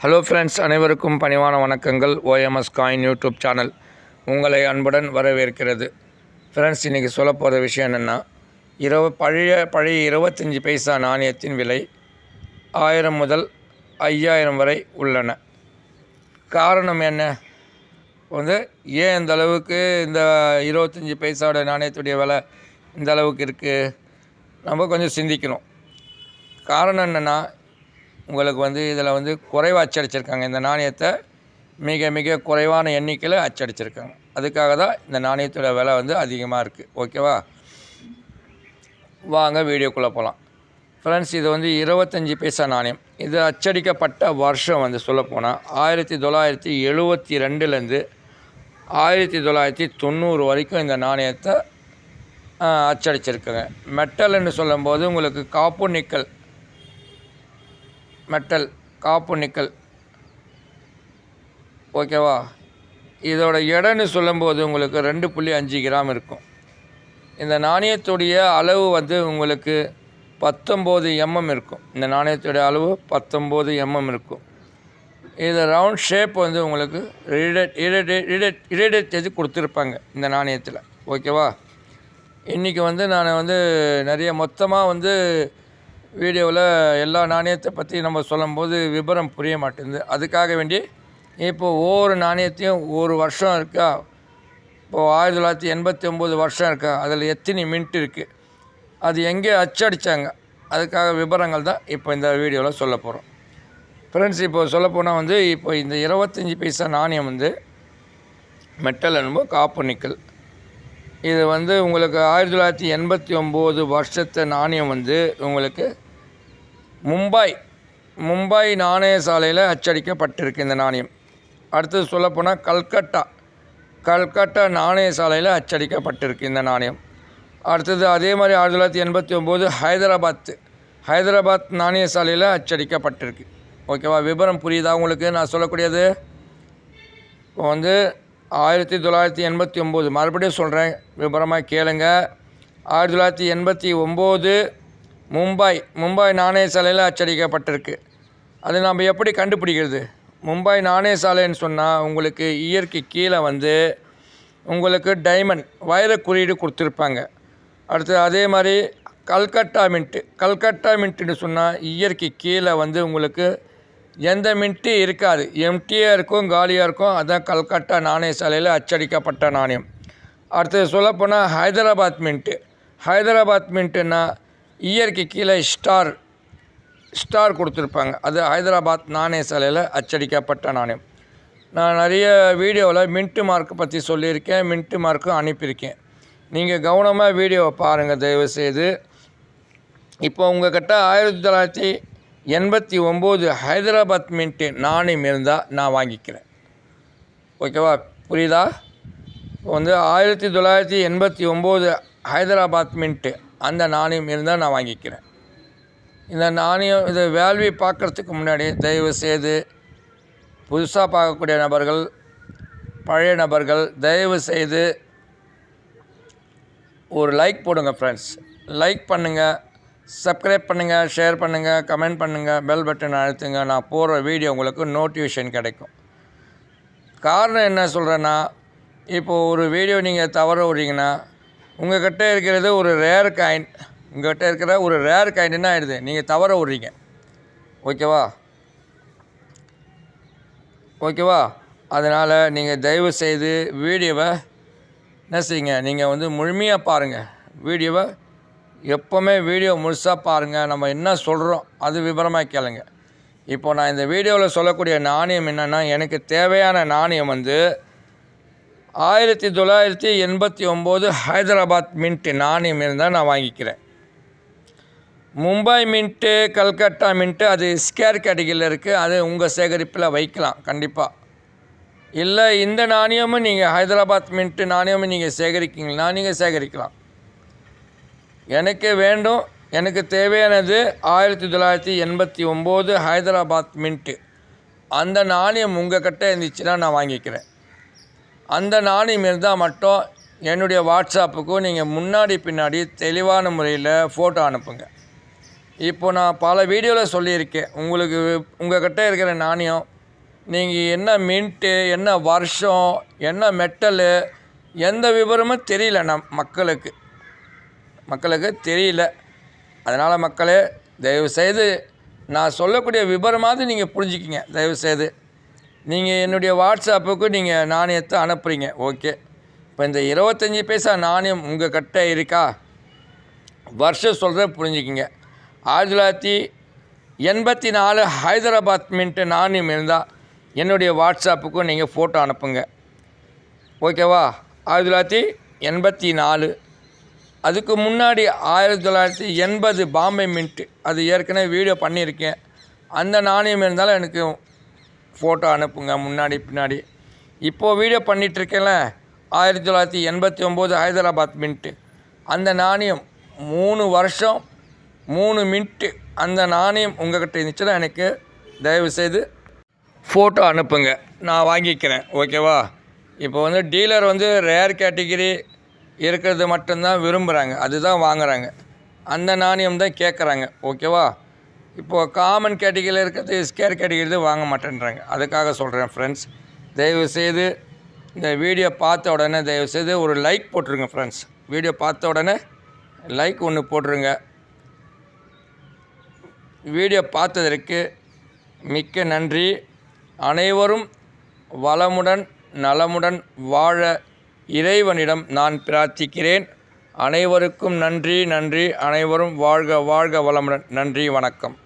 Hello friends, அனைவருக்கும் பணிவான வணக்கங்கள். OMS காயின் யூடியூப் சேனல் உங்களை அன்புடன் வரவேற்கிறது. ஃப்ரெண்ட்ஸ், இன்றைக்கி சொல்ல போகிற விஷயம் என்னென்னா, பழைய 25 பைசா நாணயத்தின் விலை 1000 முதல் 5000 வரை உள்ளன. காரணம் என்ன ஏன் இந்த அளவுக்கு இந்த 25 பைசாவோட நாணயத்துடைய விலை இந்த அளவுக்கு இருக்குது, நம்ம கொஞ்சம் சிந்திக்கணும். காரணம் என்னென்னா, உங்களுக்கு இதில் குறைவாக அச்சடிச்சிருக்காங்க. இந்த நாணயத்தை மிக மிக குறைவான எண்ணிக்கையில் அச்சடிச்சிருக்காங்க. அதுக்காக தான் இந்த நாணயத்தோட விலை அதிகமாக இருக்குது. ஓகேவா, வாங்க வீடியோக்குள்ளே போகலாம். ஃப்ரெண்ட்ஸ், இது 25 பைசா நாணயம். இது அச்சடிக்கப்பட்ட வருஷம் சொல்லப்போனால் 1972லேருந்து 1990 வரைக்கும் இந்த நாணயத்தை அச்சடிச்சிருக்காங்க. மெட்டல்னு சொல்லும்போது உங்களுக்கு காப்பு நிக்கல். ஓகேவா, இதோட எடைன்னு சொல்லும்போது உங்களுக்கு 2.5 கிராம் இருக்கும். இந்த நாணயத்துடைய அளவு உங்களுக்கு 19 mm இருக்கும். இந்த நாணயத்துடைய அளவு 19 mm இருக்கும். இது ரவுண்ட் ஷேப் உங்களுக்கு இரிடேட் கொடுத்துருப்பாங்க இந்த நாணயத்தில். ஓகேவா, இன்றைக்கி நான் நிறைய மொத்தமாக வீடியோவில் எல்லா நாணயத்தை பற்றி நம்ம சொல்லும்போது விபரம் புரிய மாட்டேங்குது. அதுக்காக வேண்டி இப்போது ஒவ்வொரு நாணயத்தையும் ஒரு வருஷம் இருக்கா, இப்போது 1989 வருஷம் இருக்கா, அதில் எத்தனை மின்ட் இருக்குது, அது எங்கே அச்சடித்தாங்க, அதுக்காக விபரங்கள் தான் இப்போ இந்த வீடியோவில் சொல்ல போகிறோம். ஃப்ரெண்ட்ஸ், இப்போ சொல்லப்போனால் இப்போ இந்த 25 பைசா நாணயம் மெட்டல் என்பது காப்பு நிக்கல். இது உங்களுக்கு 1989 வருஷத்து நாணயம் உங்களுக்கு மும்பை நாணய சாலையில் அச்சடிக்கப்பட்டிருக்கு இந்த நாணயம். அடுத்தது சொல்லப்போனால் கல்கட்டா நாணய சாலையில் அச்சடிக்கப்பட்டிருக்கு இந்த நாணயம். அடுத்தது அதே மாதிரி 1989 ஹைதராபாத் நாணய சாலையில் அச்சடிக்கப்பட்டிருக்கு. ஓகேவா, விபரம் புரியுதா உங்களுக்கு நான் சொல்லக்கூடியது? இப்போ 1989, மறுபடியும் சொல்கிறேன், விபரமாக கேளுங்க. 1989 மும்பை நாணய சாலையில் அச்சடிக்கப்பட்டிருக்கு. அது நம்ம எப்படி கண்டுபிடிக்கிறது? மும்பை நாணய சாலைன்னு சொன்னால் உங்களுக்கு இயற்கை கீழே உங்களுக்கு டைமண்ட் வைர குறியீடு கொடுத்துருப்பாங்க. அடுத்து அதே மாதிரி கல்கட்டா மின்ட்டுன்னு சொன்னால் இயற்கை கீழே உங்களுக்கு எந்த மின்ட்டு இருக்காது, எம்டியாக இருக்கும், காலியாக இருக்கும். அதுதான் கல்கட்டா நாணய சாலையில் அச்சடிக்கப்பட்ட நாணயம். அடுத்தது சொல்லப்போனால் ஹைதராபாத் மின்ட்டுன்னா இயற்கை கீழே ஸ்டார் கொடுத்துருப்பாங்க. அது ஹைதராபாத் நாணய சாலையில் அச்சடிக்கப்பட்ட நாணயம். நான் நிறைய வீடியோவில் மின்ட்டு மார்க் பற்றி சொல்லியிருக்கேன், மின்ட்டு மார்க்கும் அனுப்பியிருக்கேன். நீங்கள் கவனமாக வீடியோவை பாருங்கள் தயவுசெய்து. இப்போ உங்கள்கிட்ட 1989 ஹைதராபாத் மின்ட்டு நாணயம் இருந்தால் நான் வாங்கிக்கிறேன். ஓகேவா, புரியுதா? 1989 ஹைதராபாத் மின்ட்டு அந்த நாணயம் இருந்தால் நான் வாங்கிக்கிறேன். இந்த நாணயம் இது வேல்யூ பார்க்குறதுக்கு முன்னாடி தயவுசெய்து புதுசாக பார்க்கக்கூடிய நபர்கள், பழைய நபர்கள் தயவுசெய்து ஒரு லைக் போடுங்க. ஃப்ரெண்ட்ஸ், லைக் பண்ணுங்கள், சப்ஸ்கிரைப் பண்ணுங்கள், ஷேர் பண்ணுங்கள், கமெண்ட் பண்ணுங்கள், பெல் பட்டன் அழுத்துங்க. நான் போடுற வீடியோ உங்களுக்கு நோட்டிஃபிகேஷன் கிடைக்கும். காரணம் என்ன சொல்கிறேன்னா, இப்போது ஒரு வீடியோ நீங்கள் தவற விட்றீங்கன்னா உங்கள்கிட்ட இருக்கிறது ஒரு ரேர் காயின். உங்கள்கிட்ட இருக்கிற ஒரு ரேர் காயின் என்ன ஆகிடுது, நீங்கள் தவற விட்றீங்க. ஓகேவா, அதனால் நீங்கள் தயவு செய்து வீடியோவை என்ன செய்யுங்க, நீங்கள் முழுமையாக பாருங்கள். வீடியோவை எப்போவுமே வீடியோ முழுசாக பாருங்கள். நம்ம என்ன சொல்கிறோம் அது விபரமாக கேளுங்க. இப்போது நான் இந்த வீடியோவில் சொல்லக்கூடிய நாணயம் என்னென்னா, எனக்கு தேவையான நாணயம் 1989 ஹைதராபாத் மின்ட்டு நாணயம் இருந்தால் நான் வாங்கிக்கிறேன். மும்பை மின்ட்டு, கல்கட்டா மின்ட்டு அது ஸ்கேர் கேட்டகிரியில் இருக்குது. அது உங்கள் சேகரிப்பில் வைக்கலாம் கண்டிப்பாக. இல்லை இந்த நாணயமும் நீங்கள் ஹைதராபாத் மின்ட்டு நாணயமும் நீங்கள் சேகரிக்கிங்கன்னா நீங்கள் சேகரிக்கலாம். எனக்கு தேவையானது 1989 ஹைதராபாத் மின்ட்டு. அந்த நாணயம் உங்கள் கிட்டே இருந்துச்சுன்னா நான் வாங்கிக்கிறேன். அந்த நாணயம் இருந்தால் மட்டும் என்னுடைய வாட்ஸ்அப்புக்கும் நீங்கள் முன்னாடி பின்னாடி தெளிவான முறையில் ஃபோட்டோ அனுப்புங்க. இப்போ நான் பல வீடியோவில் சொல்லியிருக்கேன், உங்கள்கிட்ட இருக்கிற நாணயம் நீங்கள் என்ன மின்ட்டு, என்ன வருஷம், என்ன மெட்டலு, எந்த விவரமும் தெரியல மக்களுக்கு தெரியல. அதனால் மக்களே, தயவுசெய்து நான் சொல்லக்கூடிய விவரமாவது நீங்கள் புரிஞ்சுக்கிங்க. தயவுசெய்து நீங்கள் என்னுடைய வாட்ஸ்அப்புக்கு நீங்கள் நாணயத்தை அனுப்புகிறீங்க, ஓகே. இப்போ இந்த 25 பைசா நாணயம் உங்கள் கிட்ட இருக்கா? வருஷம் சொல்கிறத புரிஞ்சுக்கிங்க. 1984 ஹைதராபாத் மின்ட்டு நாணயம் இருந்தால் என்னுடைய வாட்ஸ்அப்புக்கும் நீங்கள் ஃபோட்டோ அனுப்புங்க, ஓகேவா? 1984. அதுக்கு முன்னாடி 1980 பாம்பே மின்ட்டு, அது ஏற்கனவே வீடியோ பண்ணியிருக்கேன். அந்த நாணயம் இருந்தாலும் எனக்கு ஃபோட்டோ அனுப்புங்க, முன்னாடி பின்னாடி. இப்போது வீடியோ பண்ணிகிட்ருக்கேன்ல, 1989 ஹைதராபாத் மின்ட்டு, அந்த நாணயம் 3 வருஷம் 3 மின்ட்டு, அந்த நாணயம் உங்கள்கிட்ட இருந்துச்சுன்னா எனக்கு தயவுசெய்து ஃபோட்டோ அனுப்புங்க, நான் வாங்கிக்கிறேன், ஓகேவா? இப்போ டீலர் ரேர் கேட்டகிரி இருக்கிறது மட்டும்தான் விரும்புகிறாங்க, அதுதான் வாங்குகிறாங்க, அந்த நாணயம் தான் கேட்குறாங்க, ஓகேவா? இப்போது காமன் கேட்டகிரியில் இருக்கிறது ஸ்கேர் கேட்டகிரி வாங்க மாட்டேன்றாங்க. அதுக்காக சொல்கிறேன் ஃப்ரெண்ட்ஸ், தயவுசெய்து இந்த வீடியோ பார்த்த உடனே தயவுசெய்து ஒரு லைக் போட்டுருங்க ஃப்ரெண்ட்ஸ். வீடியோ பார்த்த உடனே லைக் ஒன்று போட்டுருங்க. வீடியோ பார்த்ததற்கு மிக்க நன்றி. அனைவரும் வளமுடன் நலமுடன் வாழ இறைவனிடம் நான் பிரார்த்திக்கிறேன். அனைவருக்கும் நன்றி. அனைவரும் வாழ்க வளமுடன். நன்றி, வணக்கம்.